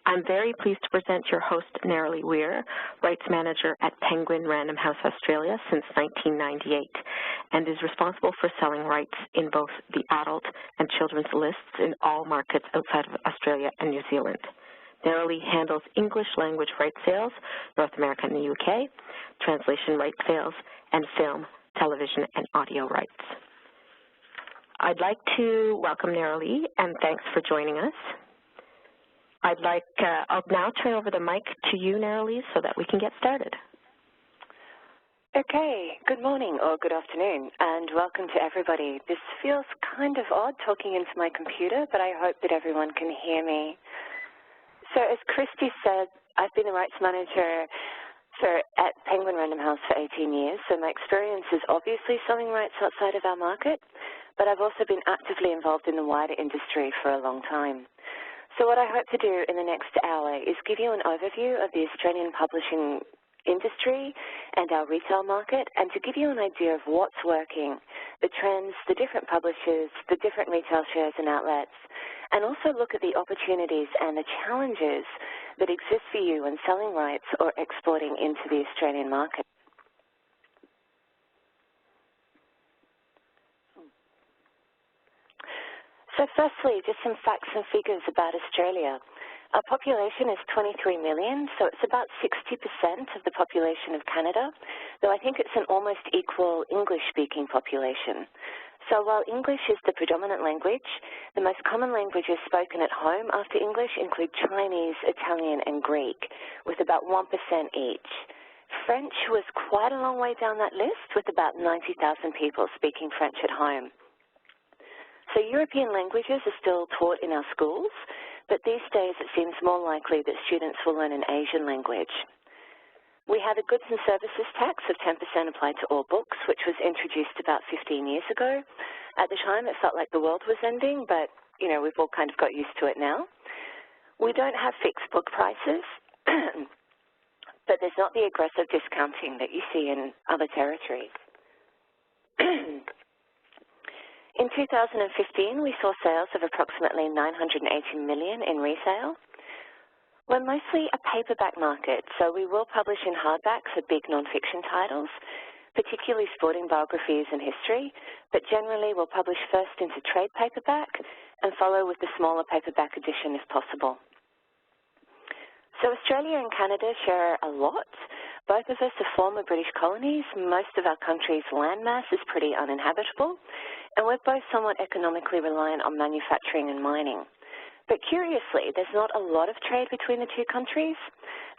I'm very pleased to present your host, Nerrilee Weir, Rights Manager at Penguin Random House Australia since 1998, and is responsible for selling rights in both the adult and children's lists in all markets outside of Australia and New Zealand. Nerrilee handles English language rights sales, North America and the UK, translation rights sales, and film, television, and audio rights. I'd like to welcome Nerrilee, and thanks for joining us. I'll now turn over the mic to you, Nerrilee, so that we can get started. Okay, good morning or good afternoon, and welcome to everybody. This feels kind of odd talking into my computer, but I hope that everyone can hear me. So as Christy said, I've been a rights manager at Penguin Random House for 18 years, so my experience is obviously selling rights outside of our market, but I've also been actively involved in the wider industry for a long time. So what I hope to do in the next hour is give you an overview of the Australian publishing industry and our retail market, and to give you an idea of what's working, the trends, the different publishers, the different retail shares and outlets, and also look at the opportunities and the challenges that exist for you when selling rights or exporting into the Australian market. So firstly, just some facts and figures about Australia. Our population is 23 million, so it's about 60% of the population of Canada, though I think it's an almost equal English-speaking population. So while English is the predominant language, the most common languages spoken at home after English include Chinese, Italian, and Greek, with about 1% each. French was quite a long way down that list, with about 90,000 people speaking French at home. So European languages are still taught in our schools, but these days it seems more likely that students will learn an Asian language. We have a goods and services tax of 10% applied to all books, which was introduced about 15 years ago. At the time, it felt like the world was ending, but, you know, we've all kind of got used to it now. We don't have fixed book prices, but there's not the aggressive discounting that you see in other territories. In 2015, we saw sales of approximately $980 million in resale. We're mostly a paperback market, so we will publish in hardback for big nonfiction titles, particularly sporting biographies and history, but generally we'll publish first into trade paperback and follow with the smaller paperback edition if possible. So Australia and Canada share a lot. Both of us are former British colonies. Most of our country's landmass is pretty uninhabitable, and we're both somewhat economically reliant on manufacturing and mining. But curiously, there's not a lot of trade between the two countries.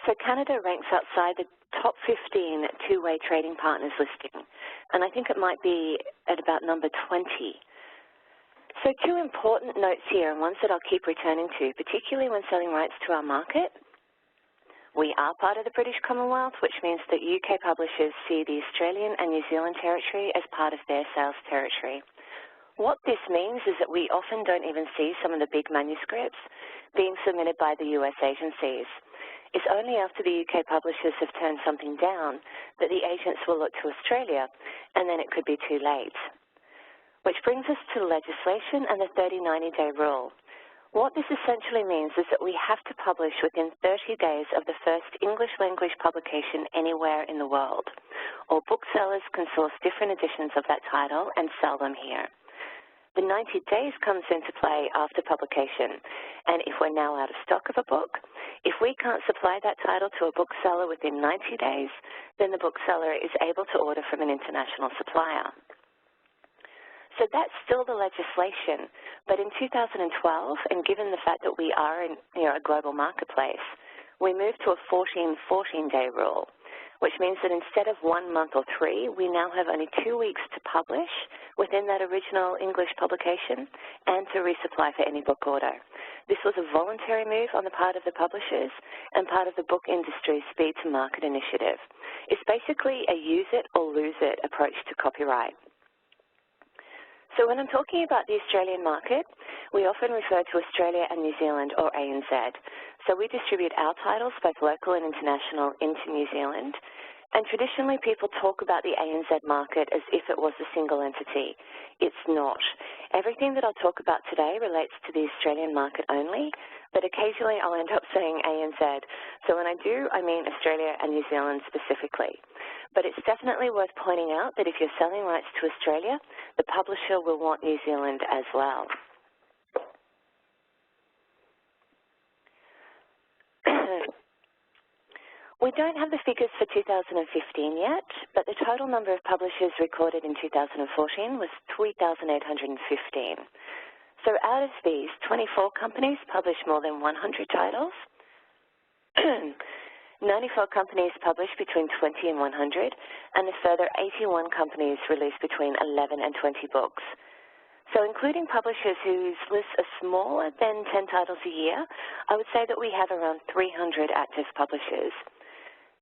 So Canada ranks outside the top 15 two-way trading partners listing, and I think it might be at about number 20. So two important notes here, and ones that I'll keep returning to, particularly when selling rights to our market. We are part of the British Commonwealth, which means that UK publishers see the Australian and New Zealand territory as part of their sales territory. What this means is that we often don't even see some of the big manuscripts being submitted by the US agencies. It's only after the UK publishers have turned something down that the agents will look to Australia, and then it could be too late. Which brings us to legislation and the 30-90-day rule. What this essentially means is that we have to publish within 30 days of the first English language publication anywhere in the world, or booksellers can source different editions of that title and sell them here. The 90 days comes into play after publication, and if we're now out of stock of a book, if we can't supply that title to a bookseller within 90 days, then the bookseller is able to order from an international supplier. So that's still the legislation, but in 2012, and given the fact that we are in a global marketplace, we moved to a 14-day rule, which means that instead of 1 month or 3, we now have only 2 weeks to publish within that original English publication and to resupply for any book order. This was a voluntary move on the part of the publishers and part of the book industry's speed to market initiative. It's basically a use it or lose it approach to copyright. So when I'm talking about the Australian market, we often refer to Australia and New Zealand, or ANZ. So we distribute our titles, both local and international, into New Zealand, And traditionally, people talk about the ANZ market as if it was a single entity. It's not. Everything that I'll talk about today relates to the Australian market only, but occasionally I'll end up saying ANZ. So when I do, I mean Australia and New Zealand specifically. But it's definitely worth pointing out that if you're selling rights to Australia, the publisher will want New Zealand as well. We don't have the figures for 2015 yet, but the total number of publishers recorded in 2014 was 3,815. So out of these, 24 companies published more than 100 titles, 94 companies published between 20 and 100, and a further 81 companies released between 11 and 20 books. So including publishers whose lists are smaller than 10 titles a year, I would say that we have around 300 active publishers.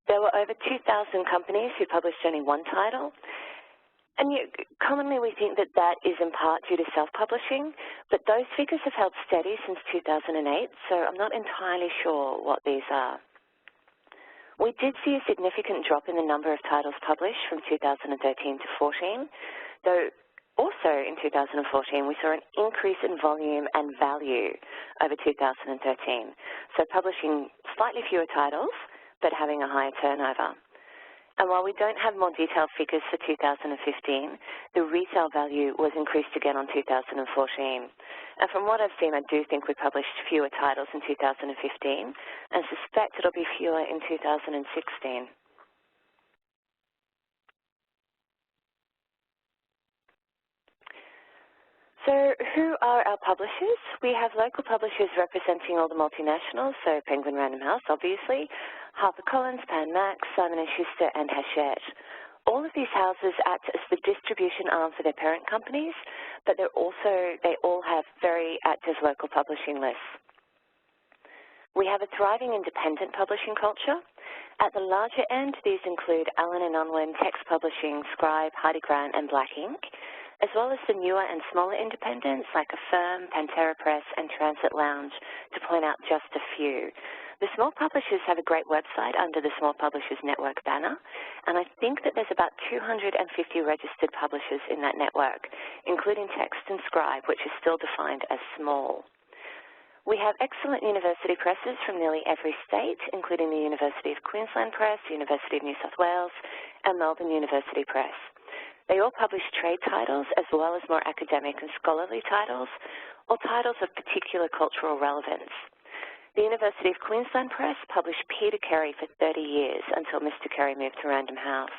There were over 2,000 companies who published only one title, and commonly we think that that is in part due to self-publishing, but those figures have held steady since 2008, so I'm not entirely sure what these are. We did see a significant drop in the number of titles published from 2013 to 14, though also in 2014 we saw an increase in volume and value over 2013, so publishing slightly fewer titles, but having a higher turnover. And while we don't have more detailed figures for 2015, the retail value was increased again on 2014. And from what I've seen, I do think we published fewer titles in 2015 and suspect it'll be fewer in 2016. So who are our publishers? We have local publishers representing all the multinationals, so Penguin Random House, obviously, HarperCollins, Pan Max, Simon & Schuster, and Hachette. All of these houses act as the distribution arm for their parent companies, but they all have very active local publishing lists. We have a thriving independent publishing culture. At the larger end, these include Allen & Unwin, Text Publishing, Scribe, Hardy Grant, and Black Ink, as well as the newer and smaller independents like Affirm, Pantera Press, and Transit Lounge, to point out just a few. The small publishers have a great website under the Small Publishers Network banner, and I think that there's about 250 registered publishers in that network, including Text and Scribe, which is still defined as small. We have excellent university presses from nearly every state, including the University of Queensland Press, University of New South Wales, and Melbourne University Press. They all publish trade titles as well as more academic and scholarly titles, or titles of particular cultural relevance. The University of Queensland Press published Peter Carey for 30 years until Mr. Carey moved to Random House.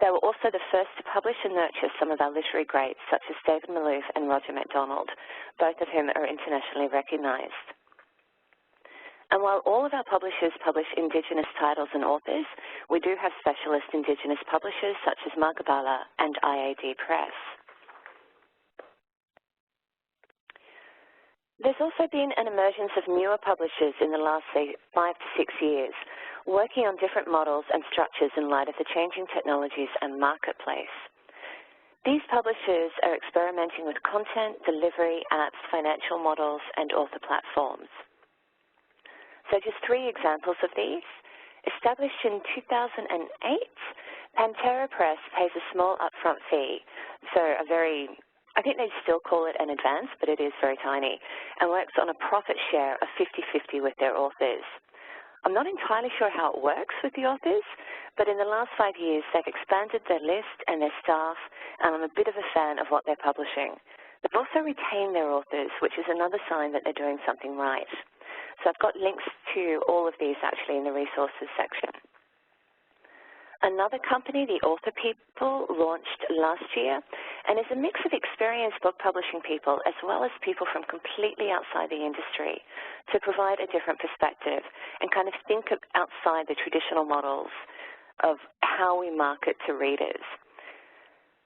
They were also the first to publish and nurture some of our literary greats, such as David Malouf and Roger MacDonald, both of whom are internationally recognised. And while all of our publishers publish Indigenous titles and authors, we do have specialist Indigenous publishers such as Margabala and IAD Press. There's also been an emergence of newer publishers in the last, say, 5 to 6 years, working on different models and structures in light of the changing technologies and marketplace. These publishers are experimenting with content, delivery, apps, financial models, and author platforms. So just 3 examples of these. Established in 2008, Pantera Press pays a small upfront fee, so I think they still call it an advance, but it is very tiny, and works on a profit share of 50-50 with their authors. I'm not entirely sure how it works with the authors, but in the last 5 years, they've expanded their list and their staff, and I'm a bit of a fan of what they're publishing. They've also retained their authors, which is another sign that they're doing something right. So I've got links to all of these actually in the resources section. Another company, the Author People, launched last year and is a mix of experienced book publishing people as well as people from completely outside the industry to provide a different perspective and kind of think of outside the traditional models of how we market to readers.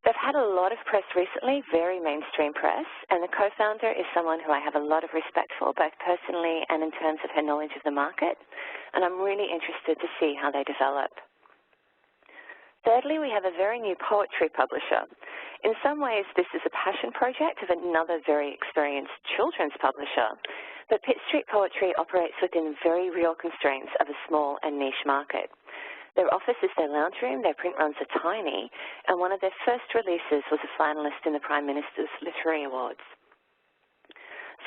They've had a lot of press recently, very mainstream press, and the co-founder is someone who I have a lot of respect for, both personally and in terms of her knowledge of the market, and I'm really interested to see how they develop. Thirdly, we have a very new poetry publisher. In some ways, this is a passion project of another very experienced children's publisher, but Pitt Street Poetry operates within very real constraints of a small and niche market. Their office is their lounge room, their print runs are tiny, and one of their first releases was a finalist in the Prime Minister's Literary Awards.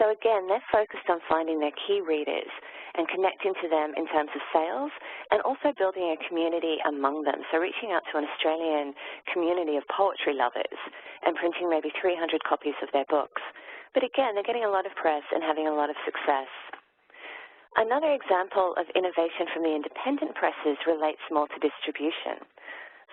So again, they're focused on finding their key readers and connecting to them in terms of sales and also building a community among them. So reaching out to an Australian community of poetry lovers and printing maybe 300 copies of their books. But again, they're getting a lot of press and having a lot of success. Another example of innovation from the independent presses relates more to distribution.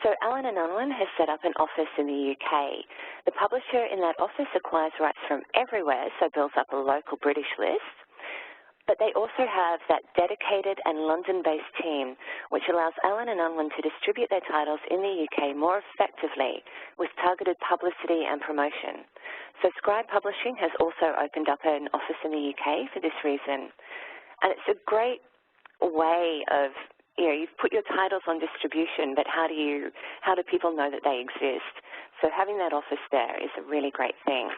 So Allen & Unwin has set up an office in the UK. The publisher in that office acquires rights from everywhere, so builds up a local British list. But they also have that dedicated and London-based team, which allows Allen & Unwin to distribute their titles in the UK more effectively with targeted publicity and promotion. So Scribe Publishing has also opened up an office in the UK for this reason. And it's a great way of, you've put your titles on distribution, but how do people know that they exist? So having that office there is a really great thing.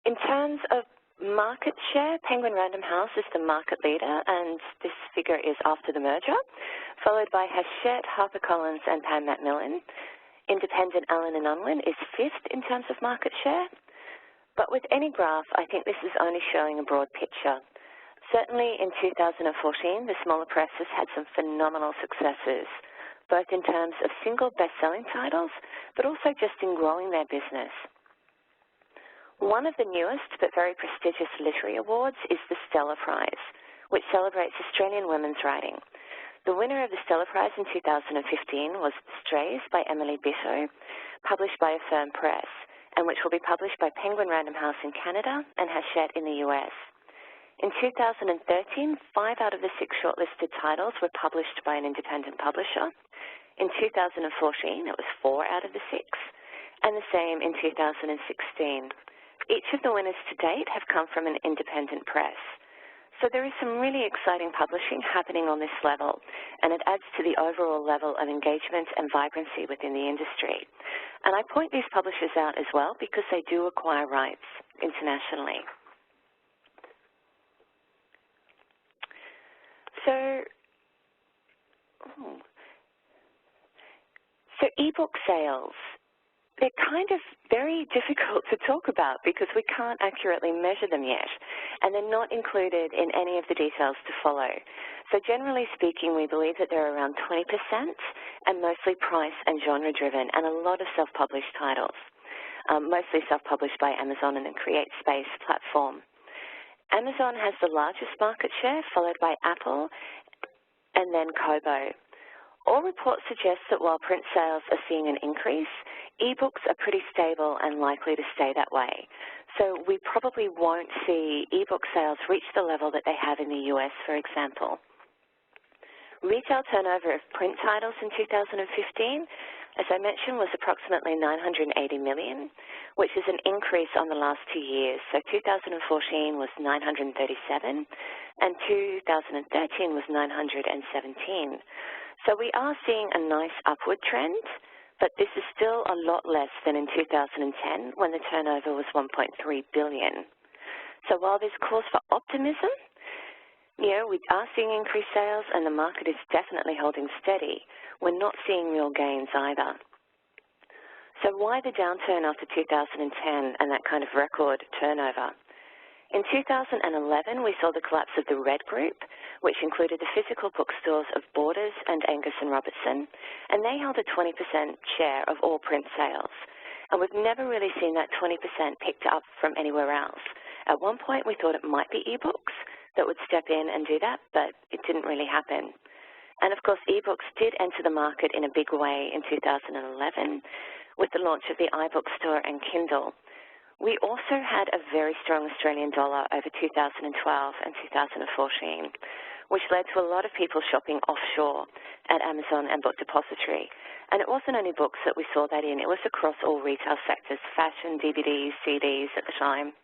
In terms of market share, Penguin Random House is the market leader, and this figure is after the merger, followed by Hachette, HarperCollins, and Pan Macmillan. Independent Allen & Unwin is fifth in terms of market share. But with any graph, I think this is only showing a broad picture. Certainly in 2014, the smaller presses had some phenomenal successes, both in terms of single best-selling titles, but also just in growing their business. One of the newest but very prestigious literary awards is the Stella Prize, which celebrates Australian women's writing. The winner of the Stella Prize in 2015 was Strays by Emily Bitto, published by Affirm Press, and which will be published by Penguin Random House in Canada and Hachette in the US. In 2013, 5 out of the 6 shortlisted titles were published by an independent publisher. In 2014, it was 4 out of the 6, and the same in 2016. Each of the winners to date have come from an independent press. So there is some really exciting publishing happening on this level, and it adds to the overall level of engagement and vibrancy within the industry. And I point these publishers out as well because they do acquire rights internationally. So ebook sales, they're kind of very difficult to talk about because we can't accurately measure them yet, and they're not included in any of the details to follow. So generally speaking, we believe that they're around 20% and mostly price and genre driven, and a lot of self-published titles, mostly self-published by Amazon and the CreateSpace platform. Amazon has the largest market share, followed by Apple and then Kobo. All reports suggest that while print sales are seeing an increase, ebooks are pretty stable and likely to stay that way. So we probably won't see ebook sales reach the level that they have in the US, for example. Retail turnover of print titles in 2015, as I mentioned, was approximately $980 million, which is an increase on the last 2 years. So 2014 was $937, and 2013 was $917. So we are seeing a nice upward trend, but this is still a lot less than in 2010 when the turnover was $1.3 billion. So while there's cause for optimism, we are seeing increased sales and the market is definitely holding steady, we're not seeing real gains either. So why the downturn after 2010 and that kind of record turnover? In 2011, we saw the collapse of the Red Group, which included the physical bookstores of Borders and Angus & Robertson, and they held a 20% share of all print sales. And we've never really seen that 20% picked up from anywhere else. At one point, we thought it might be ebooks that would step in and do that, but it didn't really happen. And of course, ebooks did enter the market in a big way in 2011 with the launch of the iBookstore and Kindle. We also had a very strong Australian dollar over 2012 and 2014, which led to a lot of people shopping offshore at Amazon and Book Depository. And it wasn't only books that we saw that in, it was across all retail sectors, fashion, DVDs, CDs at the time.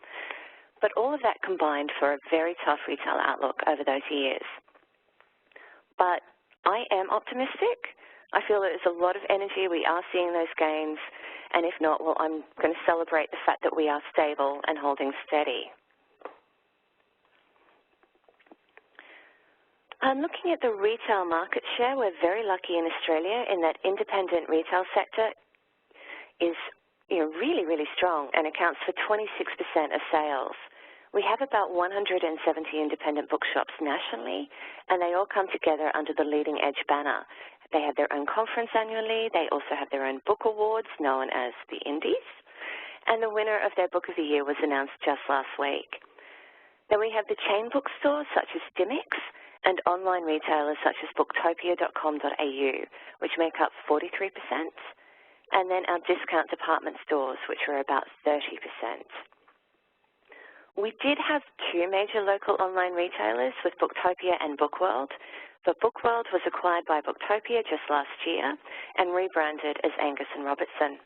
But all of that combined for a very tough retail outlook over those years. But I am optimistic. I feel that there's a lot of energy. We are seeing those gains. And if not, well, I'm going to celebrate the fact that we are stable and holding steady. Looking at the retail market share, we're very lucky in Australia in that independent retail sector is really, really strong and accounts for 26% of sales. We have about 170 independent bookshops nationally, and they all come together under the Leading Edge banner. They have their own conference annually. They also have their own book awards known as the Indies, and the winner of their Book of the Year was announced just last week. Then we have the chain bookstores such as Dymocks and online retailers such as booktopia.com.au, which make up 43%, and then our discount department stores, which are about 30%. We did have two major local online retailers with Booktopia and Bookworld, but Bookworld was acquired by Booktopia just last year and rebranded as Angus & Robertson.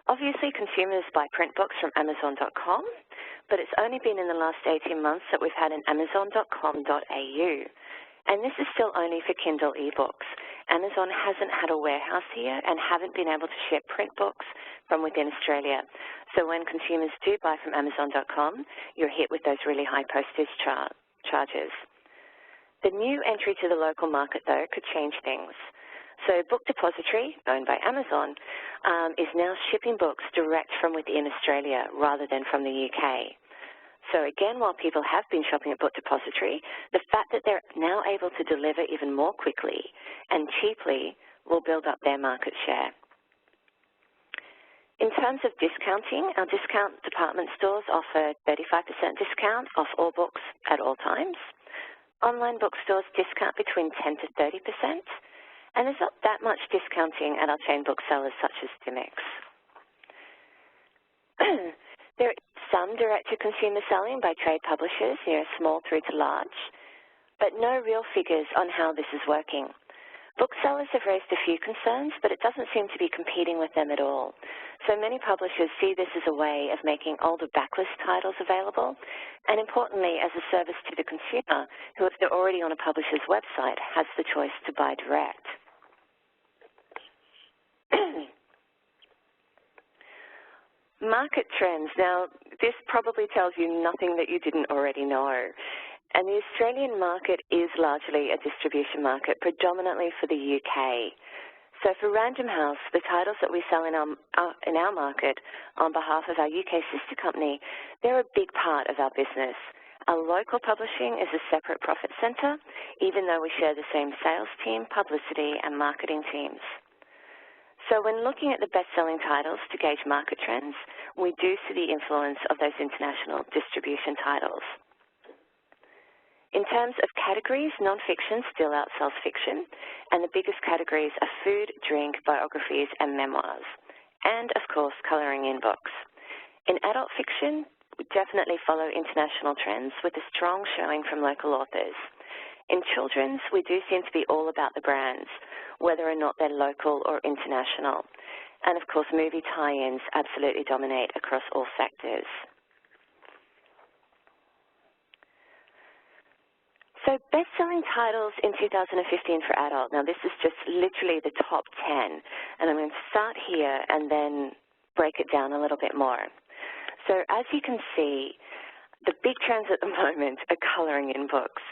Obviously, consumers buy print books from Amazon.com, but it's only been in the last 18 months that we've had an Amazon.com.au, and this is still only for Kindle ebooks. Amazon hasn't had a warehouse here and haven't been able to ship print books from within Australia. So when consumers do buy from Amazon.com, you're hit with those really high postage charges. The new entry to the local market, though, could change things. So Book Depository, owned by Amazon, is now shipping books direct from within Australia rather than from the UK. So again, while people have been shopping at Book Depository, the fact that they're now able to deliver even more quickly and cheaply will build up their market share. In terms of discounting, our discount department stores offer 35% discount off all books at all times. Online bookstores discount between 10 to 30%, and there's not that much discounting at our chain booksellers such as Dymocks. There is some direct-to-consumer selling by trade publishers, small through to large, but no real figures on how this is working. Booksellers have raised a few concerns, but it doesn't seem to be competing with them at all. So many publishers see this as a way of making older backlist titles available, and importantly, as a service to the consumer, who, if they're already on a publisher's website, has the choice to buy direct. Market trends. Now, this probably tells you nothing that you didn't already know. And the Australian market is largely a distribution market, predominantly for the UK. So for Random House, the titles that we sell in our market on behalf of our UK sister company, they're a big part of our business. Our local publishing is a separate profit centre, even though we share the same sales team, publicity, and marketing teams. So when looking at the best-selling titles to gauge market trends, we do see the influence of those international distribution titles. In terms of categories, non-fiction still outsells fiction, and the biggest categories are food, drink, biographies, and memoirs, and, of course, colouring in books. In adult fiction, we definitely follow international trends with a strong showing from local authors. In children's, we do seem to be all about the brands, whether or not they're local or international. And, of course, movie tie-ins absolutely dominate across all sectors. So best-selling titles in 2015 for adult. Now, this is just literally the top 10, and I'm going to start here and then break it down a little bit more. So as you can see, the big trends at the moment are colouring in books.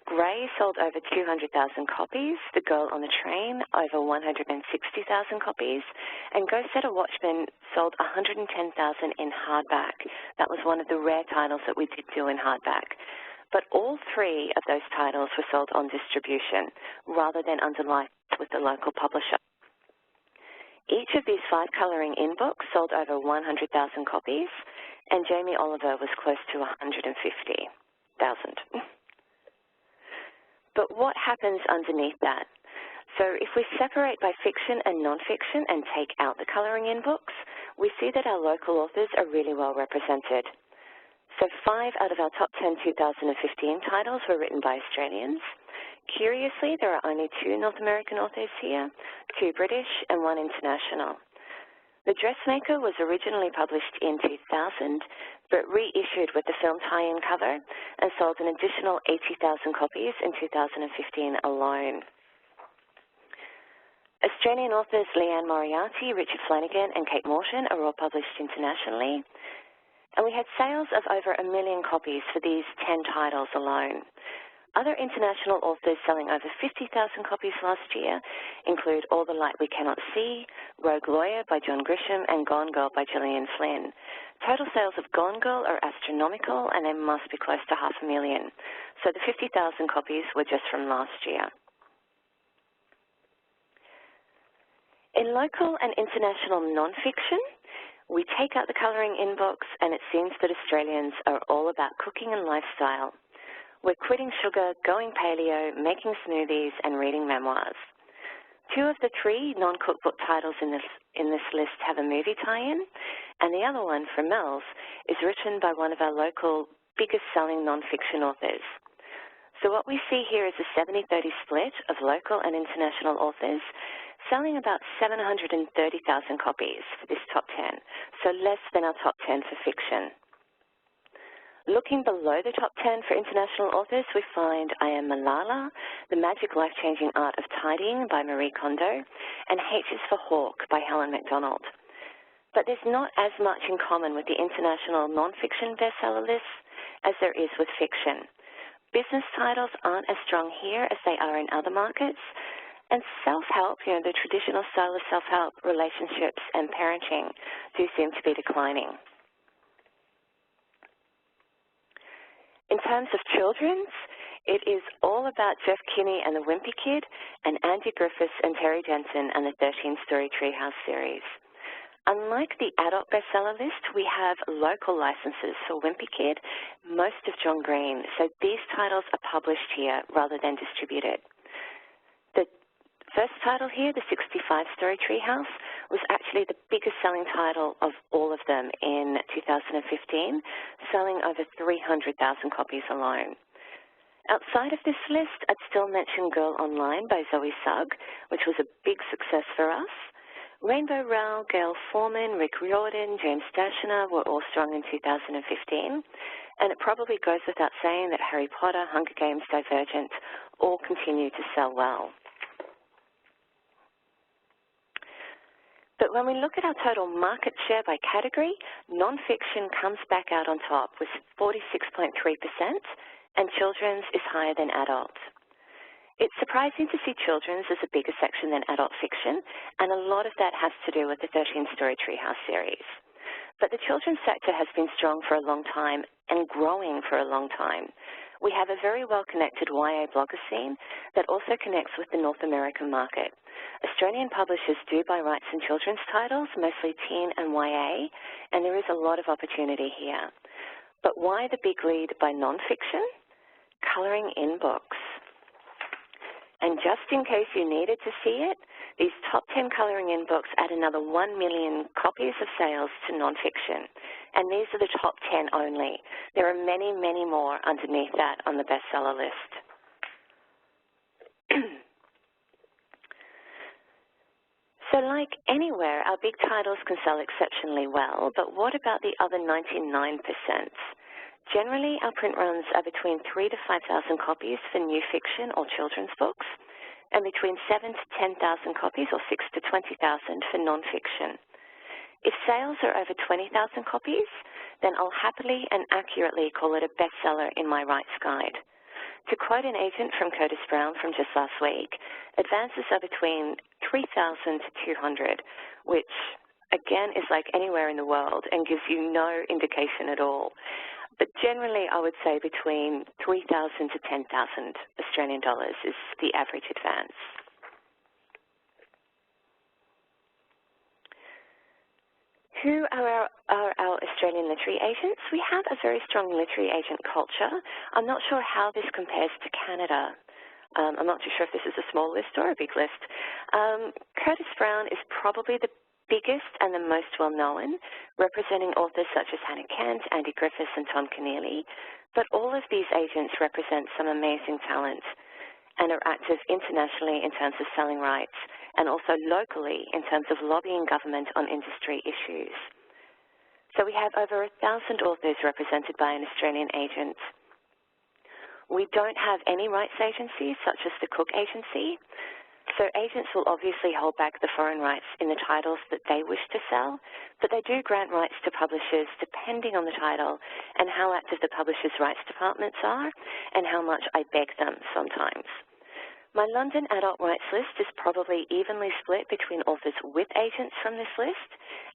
Grey sold over 200,000 copies, The Girl on the Train over 160,000 copies, and Go Set a Watchman sold 110,000 in hardback. That was one of the rare titles that we did do in hardback. But all three of those titles were sold on distribution rather than under license with the local publisher. Each of these 5 colouring in books sold over 100,000 copies, and Jamie Oliver was close to 150,000. But what happens underneath that? So if we separate by fiction and non-fiction and take out the colouring in books, we see that our local authors are really well represented. So 5 out of our top 10 2015 titles were written by Australians. Curiously, there are only 2 North American authors here, 2 British and 1 international. The Dressmaker was originally published in 2000, but reissued with the film tie-in cover and sold an additional 80,000 copies in 2015 alone. Australian authors Leanne Moriarty, Richard Flanagan, and Kate Morton are all published internationally. And we had sales of over 1 million copies for these 10 titles alone. Other international authors selling over 50,000 copies last year include All the Light We Cannot See, Rogue Lawyer by John Grisham, and Gone Girl by Gillian Flynn. Total sales of Gone Girl are astronomical, and they must be close to 500,000. So the 50,000 copies were just from last year. In local and international nonfiction, we take out the colouring in books, and it seems that Australians are all about cooking and lifestyle. We're quitting sugar, going paleo, making smoothies, and reading memoirs. 2 of the 3 non-cookbook titles in this list have a movie tie-in, and the other one, from Mel's, is written by one of our local biggest-selling non-fiction authors. So what we see here is a 70-30 split of local and international authors, selling about 730,000 copies for this top 10, so less than our top 10 for fiction. Looking below the top 10 for international authors, we find I Am Malala, The Magic Life-Changing Art of Tidying by Marie Kondo, and H is for Hawk by Helen MacDonald. But there's not as much in common with the international non-fiction bestseller lists as there is with fiction. Business titles aren't as strong here as they are in other markets, and self-help, the traditional style of self-help, relationships, and parenting do seem to be declining. In terms of children's, it is all about Jeff Kinney and the Wimpy Kid, and Andy Griffiths and Terry Denton and the 13-Story Treehouse series. Unlike the adult bestseller list, we have local licenses for Wimpy Kid, most of John Green, so these titles are published here rather than distributed. The first title here, the 65-Story Treehouse, was actually the biggest selling title of all of them in 2015, selling over 300,000 copies alone. Outside of this list, I'd still mention Girl Online by Zoe Sugg, which was a big success for us. Rainbow Rowell, Gail Foreman, Rick Riordan, James Dashner were all strong in 2015, and it probably goes without saying that Harry Potter, Hunger Games, Divergent all continue to sell well. But when we look at our total market share by category, nonfiction comes back out on top with 46.3%, and children's is higher than adult. It's surprising to see children's as a bigger section than adult fiction, and a lot of that has to do with the 13-Story Treehouse series. But the children's sector has been strong for a long time and growing for a long time. We have a very well-connected YA blogger scene that also connects with the North American market. Australian publishers do buy rights in children's titles, mostly teen and YA, and there is a lot of opportunity here. But why the big lead by nonfiction? Colouring in books. And just in case you needed to see it, these top 10 colouring in books add another 1 million copies of sales to nonfiction. And these are the top 10 only. There are many, many more underneath that on the bestseller list. So like anywhere, our big titles can sell exceptionally well, but what about the other 99%? Generally, our print runs are between 3,000 to 5,000 copies for new fiction or children's books, and between 7,000 to 10,000 copies or 6,000 to 20,000 for nonfiction. If sales are over 20,000 copies, then I'll happily and accurately call it a bestseller in my rights guide. To quote an agent from Curtis Brown from just last week, advances are between 3,000 to 200, which again is like anywhere in the world and gives you no indication at all. But generally, I would say between 3,000 to 10,000 Australian dollars is the average advance. Who are our Australian literary agents? We have a very strong literary agent culture. I'm not sure how this compares to Canada. I'm not too sure if this is a small list or a big list. Curtis Brown is probably the biggest and the most well-known, representing authors such as Hannah Kent, Andy Griffiths, and Tom Keneally. But all of these agents represent some amazing talent and are active internationally in terms of selling rights and also locally in terms of lobbying government on industry issues. So we have over 1,000 authors represented by an Australian agent. We don't have any rights agencies such as the Cook Agency, So agents will obviously hold back the foreign rights in the titles that they wish to sell, but they do grant rights to publishers depending on the title and how active the publishers' rights departments are and how much I beg them sometimes. My London adult rights list is probably evenly split between authors with agents from this list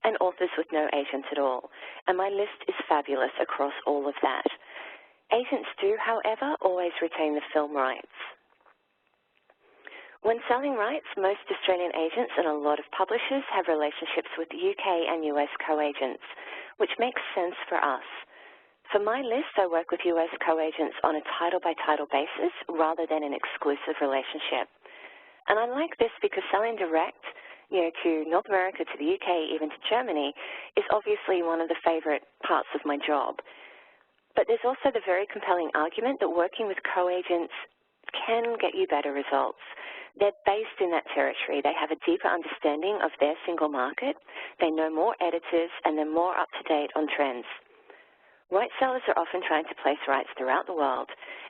and authors with no agent at all, and my list is fabulous across all of that. Agents do, however, always retain the film rights. When selling rights, most Australian agents and a lot of publishers have relationships with UK and US co-agents, which makes sense for us. For my list, I work with US co-agents on a title-by-title basis rather than an exclusive relationship. And I like this because selling direct, to North America, to the UK, even to Germany, is obviously one of the favorite parts of my job. But there's also the very compelling argument that working with co-agents can get you better results. They're based in that territory. They have a deeper understanding of their single market. They know more editors, and they're more up-to-date on trends. Rights sellers are often trying to place rights throughout the world,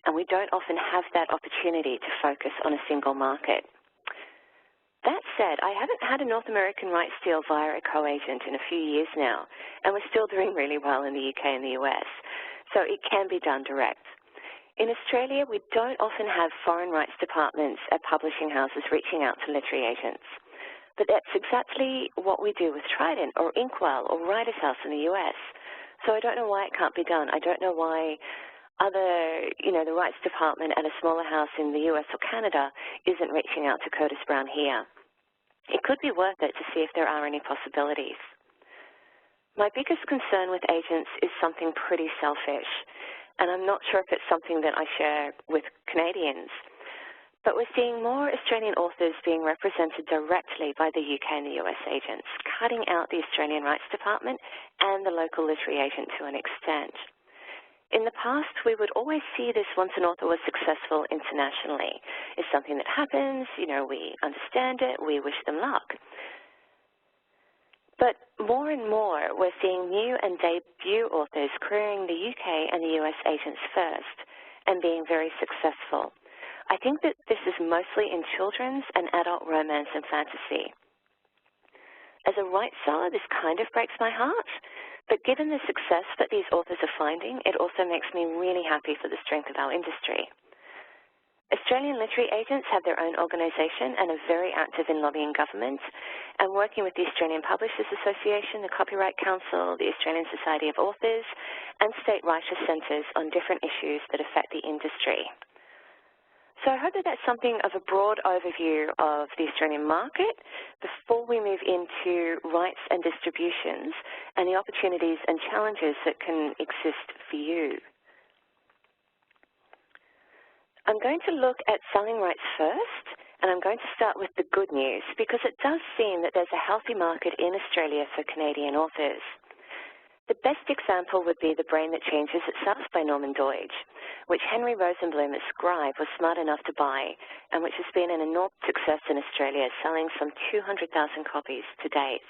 and we don't often have that opportunity to focus on a single market. That said, I haven't had a North American rights deal via a co-agent in a few years now, and we're still doing really well in the UK and the US, so it can be done direct. In Australia, we don't often have foreign rights departments at publishing houses reaching out to literary agents. But that's exactly what we do with Trident or Inkwell or Writers House in the US. So I don't know why it can't be done. I don't know why the rights department at a smaller house in the US or Canada isn't reaching out to Curtis Brown here. It could be worth it to see if there are any possibilities. My biggest concern with agents is something pretty selfish, and I'm not sure if it's something that I share with Canadians. But we're seeing more Australian authors being represented directly by the UK and the US agents, cutting out the Australian Rights Department and the local literary agent to an extent. In the past, we would always see this once an author was successful internationally. It's something that happens, we understand it, we wish them luck. But more and more, we're seeing new and debut authors querying the UK and the US agents first and being very successful. I think that this is mostly in children's and adult romance and fantasy. As a rights seller, this kind of breaks my heart, but given the success that these authors are finding, it also makes me really happy for the strength of our industry. Australian literary agents have their own organisation and are very active in lobbying government and working with the Australian Publishers Association, the Copyright Council, the Australian Society of Authors, and state writer centres on different issues that affect the industry. So I hope that that's something of a broad overview of the Australian market before we move into rights and distributions and the opportunities and challenges that can exist for you. I'm going to look at selling rights first, and I'm going to start with the good news because it does seem that there's a healthy market in Australia for Canadian authors. The best example would be The Brain That Changes Itself by Norman Doidge, which Henry Rosenblum at Scribe was smart enough to buy and which has been an enormous success in Australia, selling some 200,000 copies to date.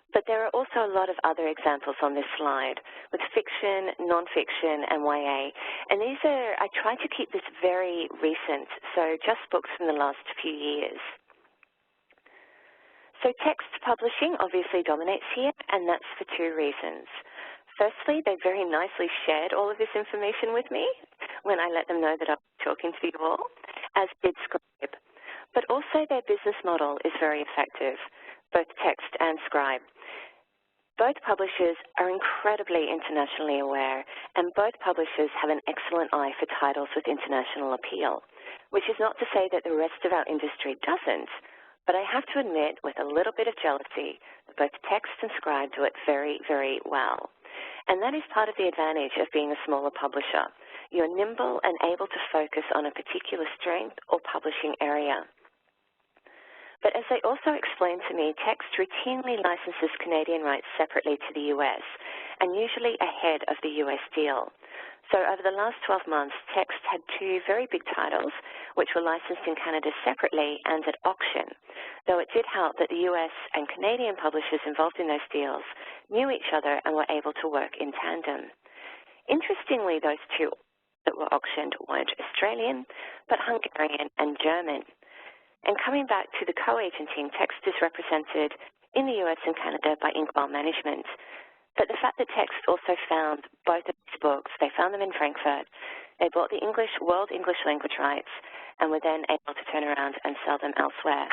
But there are also a lot of other examples on this slide with fiction, non-fiction, and YA. And I try to keep this very recent, so just books from the last few years. So text publishing obviously dominates here, and that's for two reasons. Firstly, they very nicely shared all of this information with me when I let them know that I was talking to you all, as did Scribe. But also their business model is very effective, both text and Scribe. Both publishers are incredibly internationally aware, and both publishers have an excellent eye for titles with international appeal, which is not to say that the rest of our industry doesn't, but I have to admit, with a little bit of jealousy, that both text and Scribe do it very, very well. And that is part of the advantage of being a smaller publisher. You're nimble and able to focus on a particular strength or publishing area. But as they also explained to me, text routinely licenses Canadian rights separately to the US, and usually ahead of the US deal. So over the last 12 months, text had two very big titles, which were licensed in Canada separately and at auction, though it did help that the US and Canadian publishers involved in those deals knew each other and were able to work in tandem. Interestingly, those two that were auctioned weren't Australian, but Hungarian and German. And coming back to the co-agenting, text is represented in the US and Canada by Inkwell Management. But the fact that Text also found both of these books, they found them in Frankfurt, they bought the World English Language rights, and were then able to turn around and sell them elsewhere.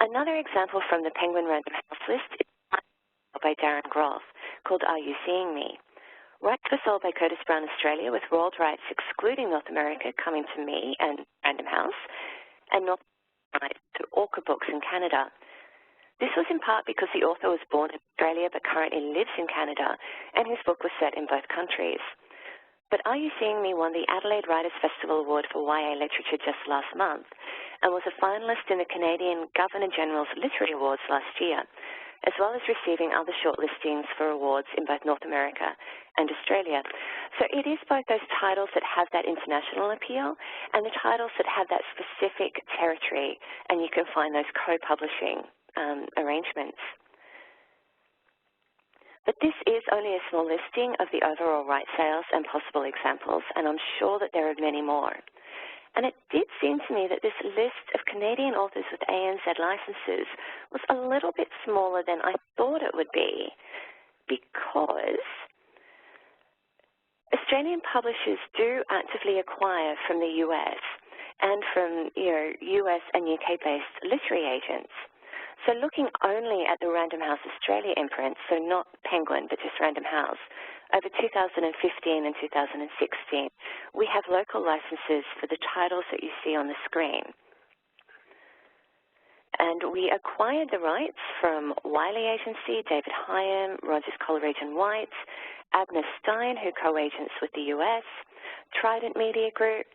Another example from the Penguin Random House list is by Darren Groff, called Are You Seeing Me? Rights were sold by Curtis Brown Australia, with world rights excluding North America coming to me and Random House, and North American rights to Orca Books in Canada. This was in part because the author was born in Australia but currently lives in Canada, and his book was set in both countries. But Are You Seeing Me won the Adelaide Writers Festival Award for YA Literature just last month, and was a finalist in the Canadian Governor-General's Literary Awards last year, as well as receiving other shortlistings for awards in both North America and Australia. So it is both those titles that have that international appeal and the titles that have that specific territory, and you can find those co-publishing arrangements. But this is only a small listing of the overall right sales and possible examples, and I'm sure that there are many more. And it did seem to me that this list of Canadian authors with ANZ licenses was a little bit smaller than I thought it would be, because Australian publishers do actively acquire from the US and from US and UK-based literary agents. So looking only at the Random House Australia imprints, so not Penguin, but just Random House, over 2015 and 2016, we have local licenses for the titles that you see on the screen. And we acquired the rights from Wiley Agency, David Hyam, Rogers Coleridge and White, Abner Stein, who co-agents with the US, Trident Media Group.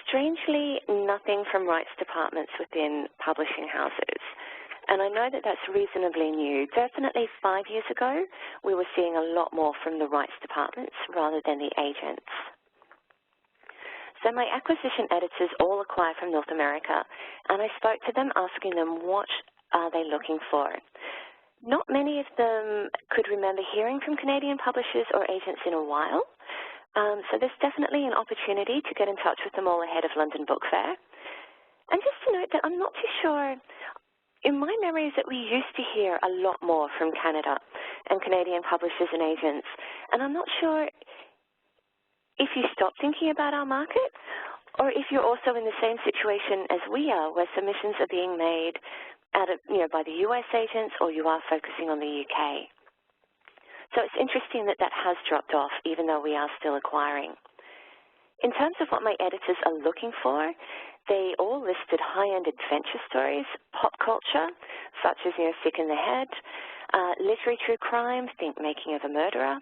Strangely, nothing from rights departments within publishing houses. And I know that that's reasonably new. Definitely 5 years ago, we were seeing a lot more from the rights departments rather than the agents. So my acquisition editors all acquire from North America, and I spoke to them asking them what are they looking for. Not many of them could remember hearing from Canadian publishers or agents in a while, so there's definitely an opportunity to get in touch with them all ahead of London Book Fair. And just to note that I'm not too sure. In my memory is that we used to hear a lot more from Canada and Canadian publishers and agents, and I'm not sure if you stop thinking about our market or if you're also in the same situation as we are, where submissions are being made by the US agents, or you are focusing on the UK. So it's interesting that that has dropped off, even though we are still acquiring. In terms of what my editors are looking for, they all listed high-end adventure stories, pop culture, such as, Sick in the Head, literary true crime, think Making of a Murderer.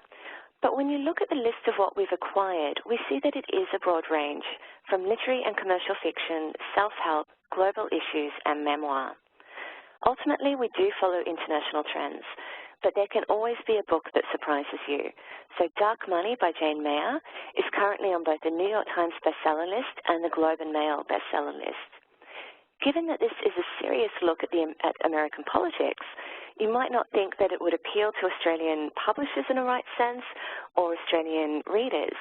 But when you look at the list of what we've acquired, we see that it is a broad range, from literary and commercial fiction, self-help, global issues, and memoir. Ultimately, we do follow international trends, but there can always be a book that surprises you. So Dark Money by Jane Mayer is currently on both the New York Times bestseller list and the Globe and Mail bestseller list. Given that this is a serious look at American politics, you might not think that it would appeal to Australian publishers in a right sense or Australian readers.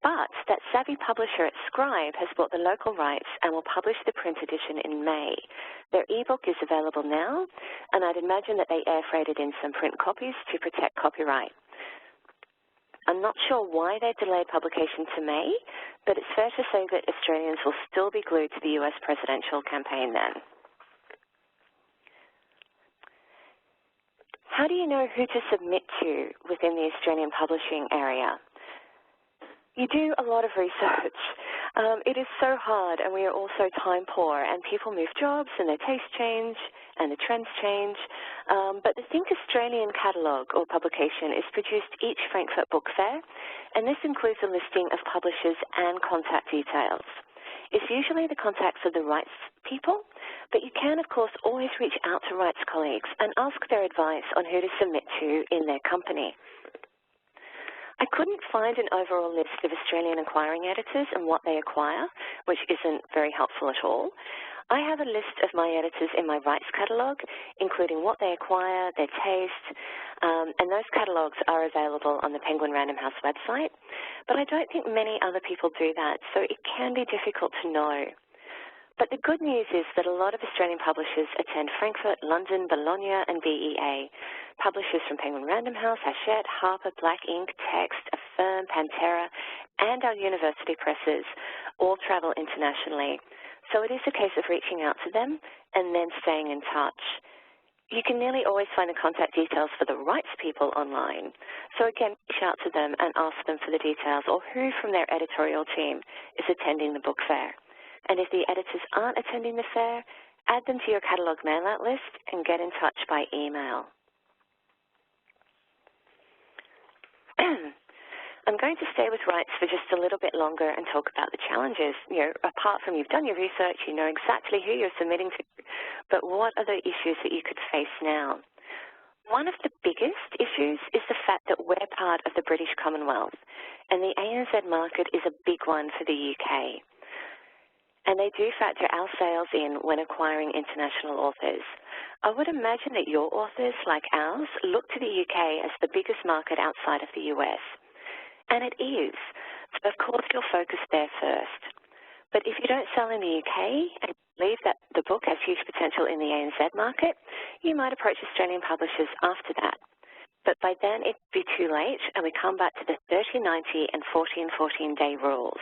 But that savvy publisher at Scribe has bought the local rights and will publish the print edition in May. Their ebook is available now, and I'd imagine that they air freighted in some print copies to protect copyright. I'm not sure why they delayed publication to May, but it's fair to say that Australians will still be glued to the US presidential campaign then. How do you know who to submit to within the Australian publishing area? You do a lot of research. It is so hard, and we are also time poor, and people move jobs, and their tastes change, and the trends change. But the Think Australian catalogue or publication is produced each Frankfurt Book Fair, and this includes a listing of publishers and contact details. It's usually the contacts of the rights people, but you can, of course, always reach out to rights colleagues and ask their advice on who to submit to in their company. I couldn't find an overall list of Australian acquiring editors and what they acquire, which isn't very helpful at all. I have a list of my editors in my rights catalogue, including what they acquire, their taste, and those catalogues are available on the Penguin Random House website. But I don't think many other people do that, so it can be difficult to know. But the good news is that a lot of Australian publishers attend Frankfurt, London, Bologna, and BEA. Publishers from Penguin Random House, Hachette, Harper, Black Ink, Text, Affirm, Pantera, and our university presses all travel internationally. So it is a case of reaching out to them and then staying in touch. You can nearly always find the contact details for the rights people online. So again, reach out to them and ask them for the details or who from their editorial team is attending the book fair. And if the editors aren't attending the fair, add them to your catalogue mail-out list and get in touch by email. I'm going to stay with rights for just a little bit longer and talk about the challenges. Apart from you've done your research, you know exactly who you're submitting to, but what are the issues that you could face now? One of the biggest issues is the fact that we're part of the British Commonwealth, and the ANZ market is a big one for the UK. And they do factor our sales in when acquiring international authors. I would imagine that your authors, like ours, look to the UK as the biggest market outside of the US. And it is. So, of course, you'll focus there first. But if you don't sell in the UK and believe that the book has huge potential in the ANZ market, you might approach Australian publishers after that. But by then, it'd be too late, and we come back to the 30, 90, and 14-day rules.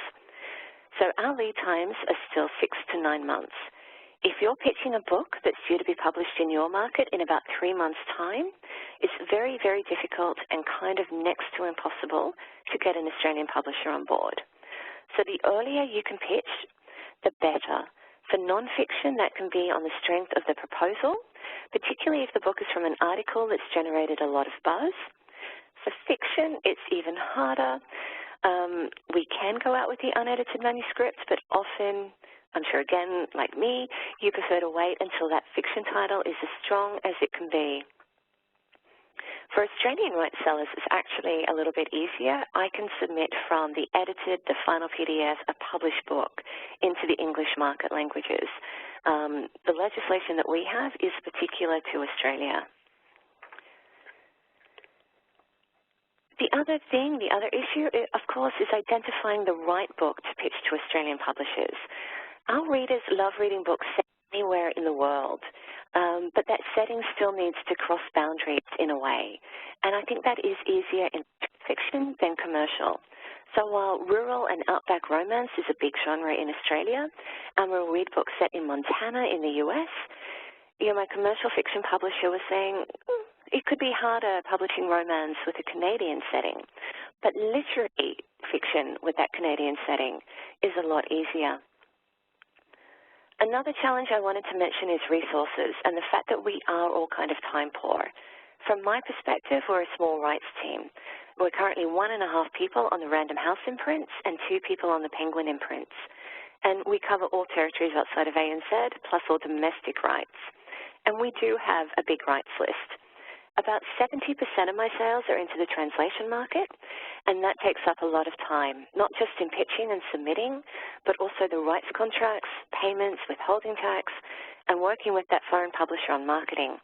So our lead times are still 6 to 9 months. If you're pitching a book that's due to be published in your market in about 3 months' time, it's very, very difficult and kind of next to impossible to get an Australian publisher on board. So the earlier you can pitch, the better. For non-fiction, that can be on the strength of the proposal, particularly if the book is from an article that's generated a lot of buzz. For fiction, it's even harder. We can go out with the unedited manuscript, but often, I'm sure again, like me, you prefer to wait until that fiction title is as strong as it can be. For Australian rights sellers, it's actually a little bit easier. I can submit from the edited, the final PDF, a published book into the English market languages. The legislation that we have is particular to Australia. The other issue, of course, is identifying the right book to pitch to Australian publishers. Our readers love reading books anywhere in the world, but that setting still needs to cross boundaries in a way. And I think that is easier in fiction than commercial. So while rural and outback romance is a big genre in Australia, and we'll read books set in Montana in the US, my commercial fiction publisher was saying, it could be harder publishing romance with a Canadian setting, but literary fiction with that Canadian setting is a lot easier. Another challenge I wanted to mention is resources and the fact that we are all kind of time poor. From my perspective, we're a small rights team. We're currently 1.5 people on the Random House imprints and 2 people on the Penguin imprints. And we cover all territories outside of ANZ, plus all domestic rights. And we do have a big rights list. About 70% of my sales are into the translation market, and that takes up a lot of time, not just in pitching and submitting, but also the rights contracts, payments, withholding tax, and working with that foreign publisher on marketing.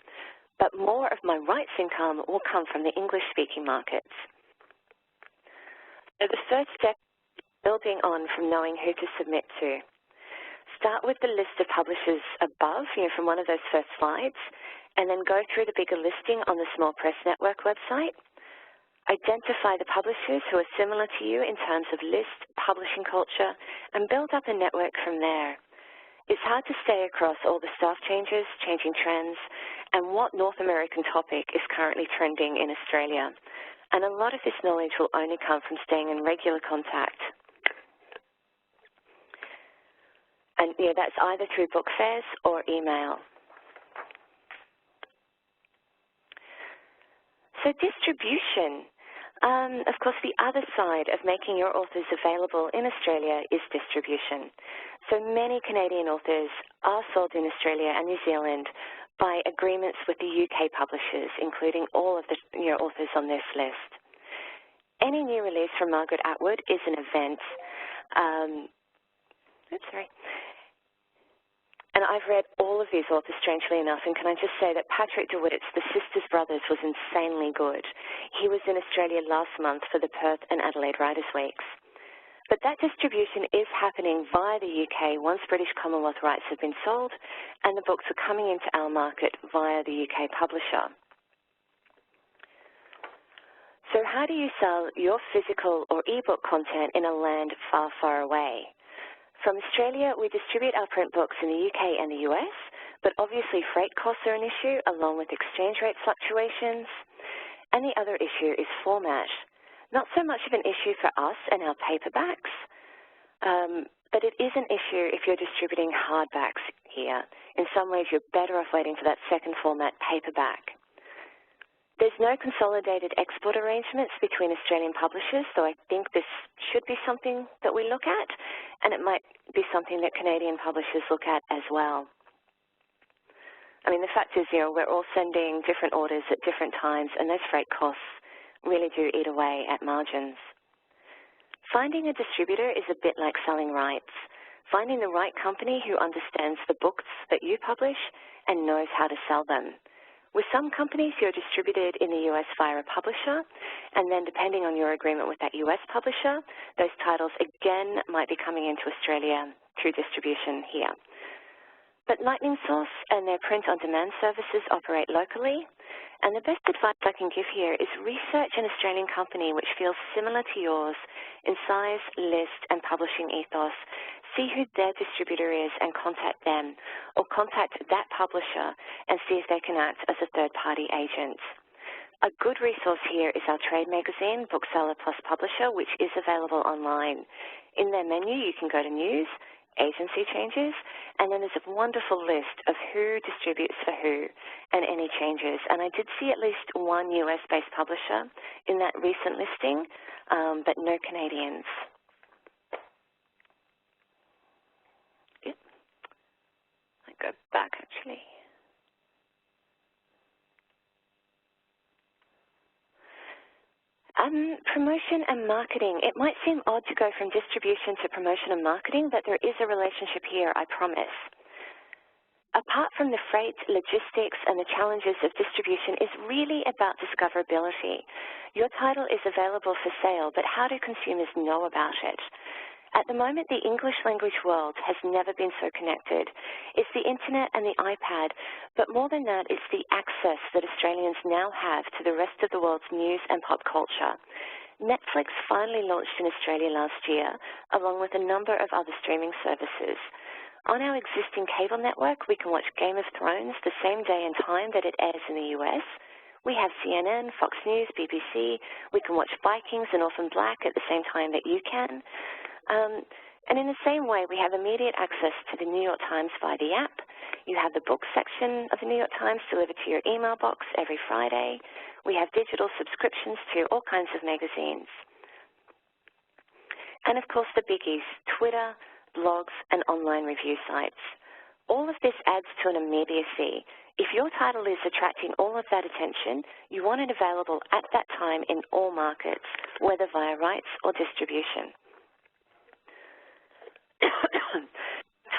But more of my rights income will come from the English-speaking markets. So the first step is building on from knowing who to submit to. Start with the list of publishers above, from one of those first slides, and then go through the bigger listing on the Small Press Network website. Identify the publishers who are similar to you in terms of list, publishing culture, and build up a network from there. It's hard to stay across all the staff changes, changing trends, and what North American topic is currently trending in Australia. And a lot of this knowledge will only come from staying in regular contact. And that's either through book fairs or email. So distribution. Of course, the other side of making your authors available in Australia is distribution. So many Canadian authors are sold in Australia and New Zealand by agreements with the UK publishers, including all of the authors on this list. Any new release from Margaret Atwood is an event. And I've read all of these authors, strangely enough, and can I just say that Patrick DeWitt's The Sisters Brothers was insanely good. He was in Australia last month for the Perth and Adelaide Writers' Weeks. But that distribution is happening via the UK once British Commonwealth rights have been sold, and the books are coming into our market via the UK publisher. So how do you sell your physical or e-book content in a land far, far away? From Australia, we distribute our print books in the UK and the US, but obviously freight costs are an issue, along with exchange rate fluctuations. And the other issue is format. Not so much of an issue for us and our paperbacks, but it is an issue if you're distributing hardbacks here. In some ways, you're better off waiting for that second format paperback. There's no consolidated export arrangements between Australian publishers, so I think this should be something that we look at, and it might be something that Canadian publishers look at as well. I mean, the fact is, we're all sending different orders at different times, and those freight costs really do eat away at margins. Finding a distributor is a bit like selling rights. Finding the right company who understands the books that you publish and knows how to sell them. With some companies, you're distributed in the US via a publisher, and then depending on your agreement with that US publisher, those titles again might be coming into Australia through distribution here. But Lightning Source and their print-on-demand services operate locally, and the best advice I can give here is research an Australian company which feels similar to yours in size, list, and publishing ethos. See who their distributor is and contact them, or contact that publisher and see if they can act as a third-party agent. A good resource here is our trade magazine, Bookseller Plus Publisher, which is available online. In their menu, you can go to News, Agency Changes, and then there's a wonderful list of who distributes for who and any changes. And I did see at least one US-based publisher in that recent listing, but no Canadians. Go back, actually. Promotion and marketing. It might seem odd to go from distribution to promotion and marketing, but there is a relationship here, I promise. Apart from the freight, logistics, and the challenges of distribution is really about discoverability. Your title is available for sale, but how do consumers know about it? At the moment, the English language world has never been so connected. It's the internet and the iPad, but more than that, it's the access that Australians now have to the rest of the world's news and pop culture. Netflix finally launched in Australia last year, along with a number of other streaming services. On our existing cable network, we can watch Game of Thrones the same day and time that it airs in the US. We have CNN, Fox News, BBC. We can watch Vikings and Orphan Black at the same time that you can. And in the same way, we have immediate access to the New York Times via the app. You have the books section of the New York Times delivered to your email box every Friday. We have digital subscriptions to all kinds of magazines. And of course, the biggies, Twitter, blogs, and online review sites. All of this adds to an immediacy. If your title is attracting all of that attention, you want it available at that time in all markets, whether via rights or distribution.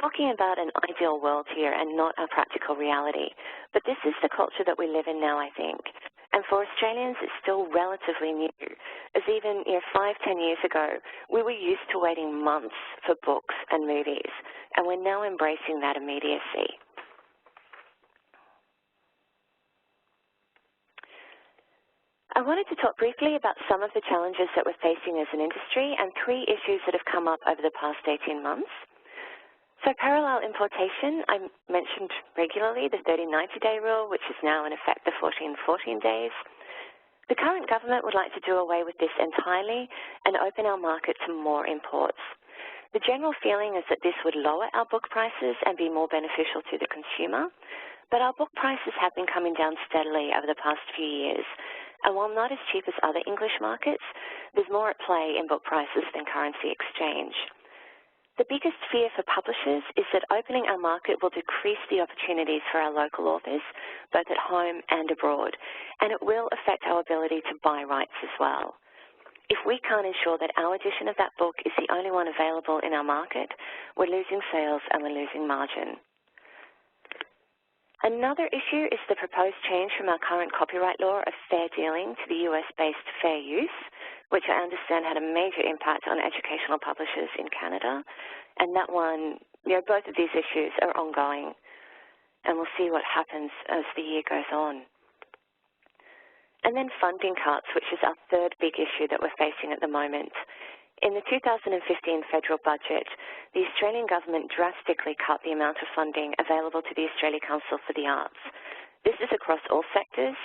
Talking about an ideal world here and not a practical reality, but this is the culture that we live in now, I think. And for Australians, it's still relatively new, as even 5-10 years ago, we were used to waiting months for books and movies, and we're now embracing that immediacy. I wanted to talk briefly about some of the challenges that we're facing as an industry and 3 issues that have come up over the past 18 months. So parallel importation, I mentioned regularly the 30-90-day rule, which is now in effect the 14-14 days. The current government would like to do away with this entirely and open our market to more imports. The general feeling is that this would lower our book prices and be more beneficial to the consumer, but our book prices have been coming down steadily over the past few years, and while not as cheap as other English markets, there's more at play in book prices than currency exchange. The biggest fear for publishers is that opening our market will decrease the opportunities for our local authors, both at home and abroad, and it will affect our ability to buy rights as well. If we can't ensure that our edition of that book is the only one available in our market, we're losing sales and we're losing margin. Another issue is the proposed change from our current copyright law of fair dealing to the US-based fair use, which I understand had a major impact on educational publishers in Canada. And that one, both of these issues are ongoing, and we'll see what happens as the year goes on. And then funding cuts, which is our third big issue that we're facing at the moment. In the 2015 federal budget, the Australian government drastically cut the amount of funding available to the Australian Council for the Arts. This is across all sectors.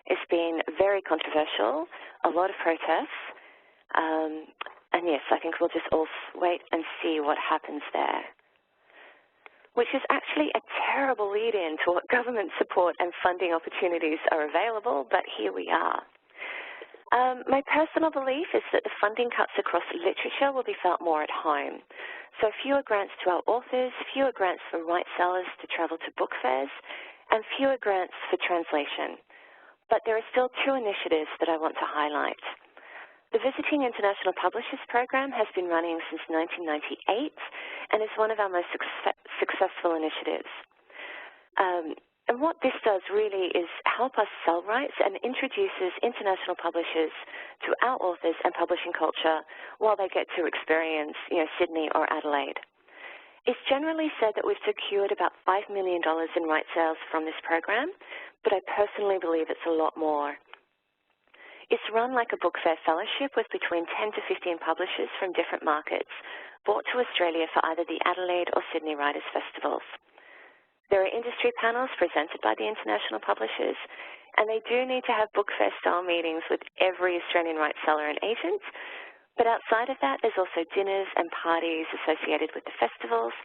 It's been very controversial, a lot of protests, and yes, I think we'll just all wait and see what happens there, which is actually a terrible lead-in to what government support and funding opportunities are available, but here we are. My personal belief is that the funding cuts across literature will be felt more at home. So fewer grants to our authors, fewer grants for rights sellers to travel to book fairs, and fewer grants for translation. But there are still two initiatives that I want to highlight. The Visiting International Publishers Program has been running since 1998 and is one of our most successful initiatives. And what this does really is help us sell rights and introduces international publishers to our authors and publishing culture while they get to experience, Sydney or Adelaide. It's generally said that we've secured about $5 million in rights sales from this program, but I personally believe it's a lot more. It's run like a book fair fellowship with between 10 to 15 publishers from different markets brought to Australia for either the Adelaide or Sydney Writers' Festivals. There are industry panels presented by the international publishers, and they do need to have book fair-style meetings with every Australian rights seller and agent. But outside of that, there's also dinners and parties associated with the festivals,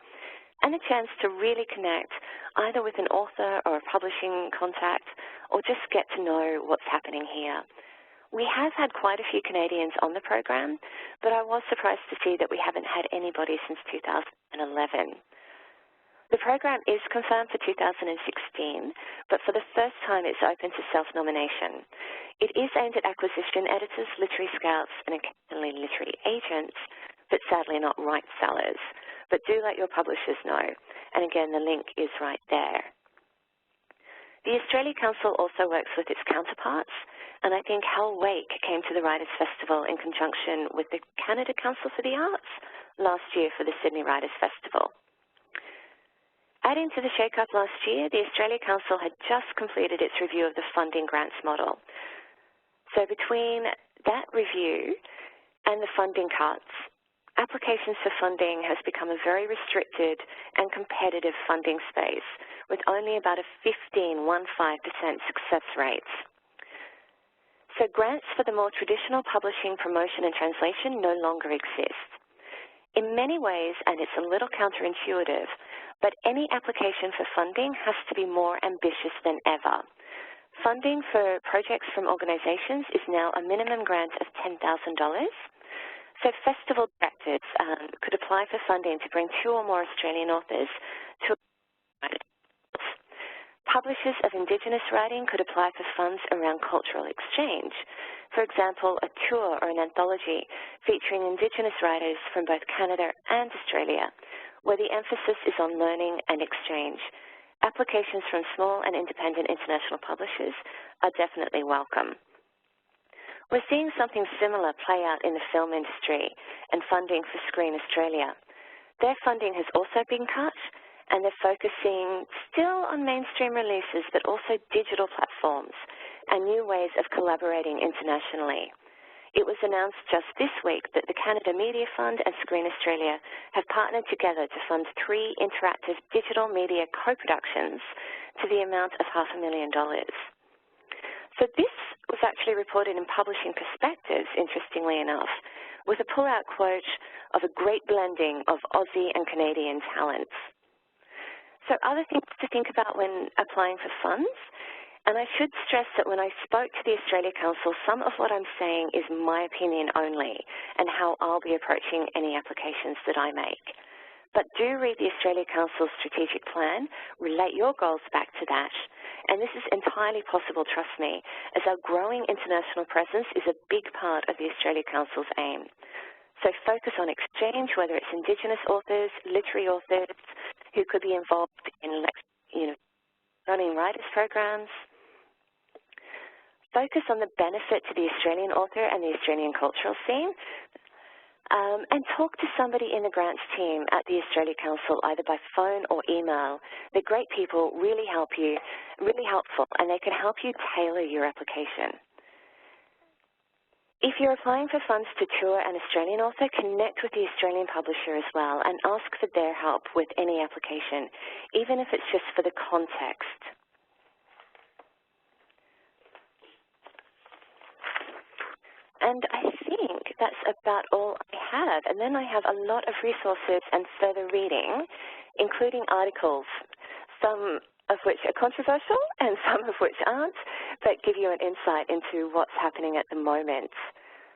and a chance to really connect either with an author or a publishing contact, or just get to know what's happening here. We have had quite a few Canadians on the program, but I was surprised to see that we haven't had anybody since 2011. The program is confirmed for 2016, but for the first time it's open to self-nomination. It is aimed at acquisition editors, literary scouts, and occasionally literary agents, but sadly not rights sellers. But do let your publishers know, and again, the link is right there. The Australia Council also works with its counterparts, and I think Hal Wake came to the Writers' Festival in conjunction with the Canada Council for the Arts last year for the Sydney Writers' Festival. Adding to the shake-up last year, the Australia Council had just completed its review of the funding grants model. So between that review and the funding cuts, applications for funding has become a very restricted and competitive funding space with only about a 15% success rate. So grants for the more traditional publishing, promotion, and translation no longer exist. In many ways, and it's a little counterintuitive, but any application for funding has to be more ambitious than ever. Funding for projects from organizations is now a minimum grant of $10,000. So festival directors could apply for funding to bring 2 or more Australian authors to publishers of Indigenous writing could apply for funds around cultural exchange. For example, a tour or an anthology featuring Indigenous writers from both Canada and Australia, where the emphasis is on learning and exchange. Applications from small and independent international publishers are definitely welcome. We're seeing something similar play out in the film industry and funding for Screen Australia. Their funding has also been cut, and they're focusing still on mainstream releases, but also digital platforms and new ways of collaborating internationally. It was announced just this week that the Canada Media Fund and Screen Australia have partnered together to fund 3 interactive digital media co-productions to the amount of $500,000. So this was actually reported in Publishing Perspectives, interestingly enough, with a pull-out quote of a great blending of Aussie and Canadian talents. So other things to think about when applying for funds, and I should stress that when I spoke to the Australia Council, some of what I'm saying is my opinion only and how I'll be approaching any applications that I make. But do read the Australia Council's strategic plan, relate your goals back to that, and this is entirely possible, trust me, as our growing international presence is a big part of the Australia Council's aim. So focus on exchange, whether it's Indigenous authors, literary authors, who could be involved in running writers programs. focus on the benefit to the Australian author and the Australian cultural scene, and talk to somebody in the grants team at the Australia Council, either by phone or email. They're great people, really help you, really helpful, and they can help you tailor your application. If you're applying for funds to tour an Australian author, connect with the Australian publisher as well and ask for their help with any application, even if it's just for the context. And I think that's about all I have. And then I have a lot of resources and further reading, including articles, some of which are controversial and some of which aren't, but give you an insight into what's happening at the moment.